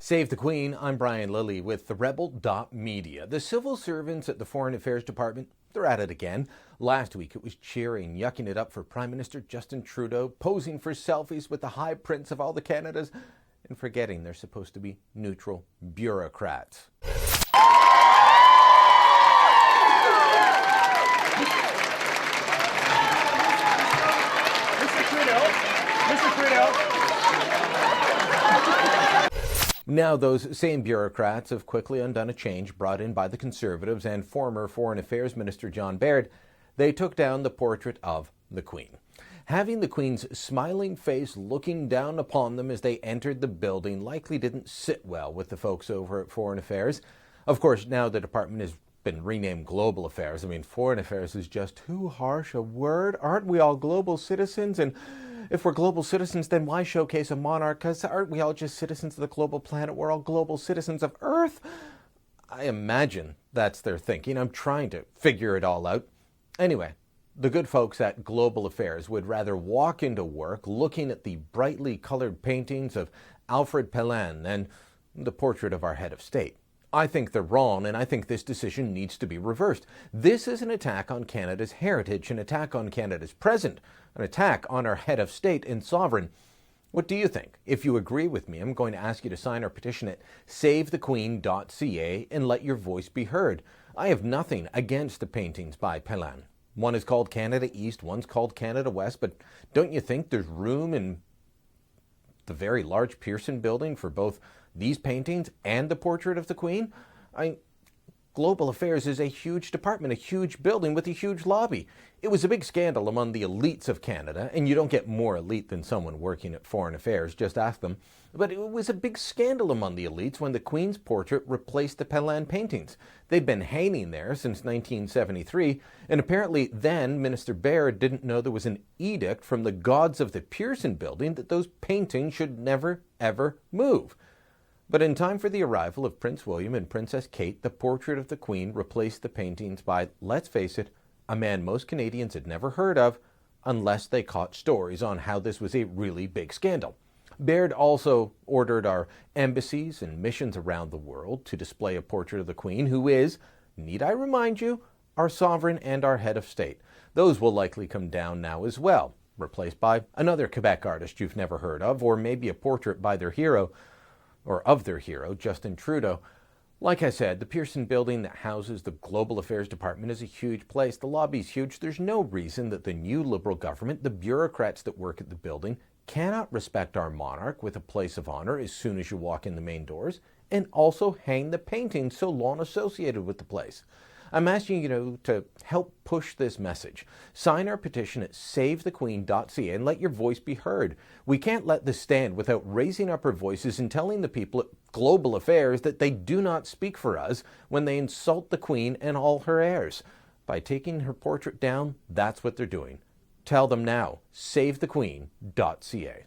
Save the Queen, I'm Brian Lilley with the Rebel.Media. The civil servants at the Foreign Affairs Department, they're at it again. Last week it was cheering, yucking it up for Prime Minister Justin Trudeau, posing for selfies with the High Prince of all the Canadas, and forgetting they're supposed to be neutral bureaucrats. Mr. Trudeau. Now, those same bureaucrats have quickly undone a change brought in by the Conservatives and former Foreign Affairs Minister John Baird. They took down the portrait of the Queen. Having the Queen's smiling face looking down upon them as they entered the building likely didn't sit well with the folks over at Foreign Affairs. Of course, now the department has been renamed Global Affairs. I mean, Foreign Affairs is just too harsh a word. Aren't we all global citizens? And if we're global citizens, then why showcase a monarch? Because aren't we all just citizens of the global planet? We're all global citizens of Earth. I imagine that's their thinking. I'm trying to figure it all out. Anyway, the good folks at Global Affairs would rather walk into work looking at the brightly colored paintings of Alfred Pellan than the portrait of our head of state. I think they're wrong, and I think this decision needs to be reversed. This is an attack on Canada's heritage, an attack on Canada's present, an attack on our head of state and sovereign. What do you think? If you agree with me, I'm going to ask you to sign our petition at savethequeen.ca and let your voice be heard. I have nothing against the paintings by Pellan. One is called Canada East, one's called Canada West, but don't you think there's room in the very large Pearson building for both these paintings and the portrait of the Queen? Global Affairs is a huge department, a huge building with a huge lobby. It was a big scandal among the elites of Canada, and you don't get more elite than someone working at Foreign Affairs, just ask them. But it was a big scandal among the elites when the Queen's portrait replaced the Pellan paintings. They'd been hanging there since 1973, and apparently then Minister Baird didn't know there was an edict from the gods of the Pearson building that those paintings should never, ever move. But in time for the arrival of Prince William and Princess Kate, the portrait of the Queen replaced the paintings by, let's face it, a man most Canadians had never heard of unless they caught stories on how this was a really big scandal. Baird also ordered our embassies and missions around the world to display a portrait of the Queen, who is, need I remind you, our sovereign and our head of state. Those will likely come down now as well, replaced by another Quebec artist you've never heard of, or maybe a portrait by their hero, or of their hero, Justin Trudeau. Like I said, the Pearson building that houses the Global Affairs Department is a huge place. The lobby's huge. There's no reason that the new Liberal government, the bureaucrats that work at the building, cannot respect our monarch with a place of honor as soon as you walk in the main doors, and also hang the paintings so long associated with the place. I'm asking you to help push this message. Sign our petition at savethequeen.ca and let your voice be heard. We can't let this stand without raising up our voices and telling the people at Global Affairs that they do not speak for us when they insult the Queen and all her heirs. By taking her portrait down, that's what they're doing. Tell them now, savethequeen.ca.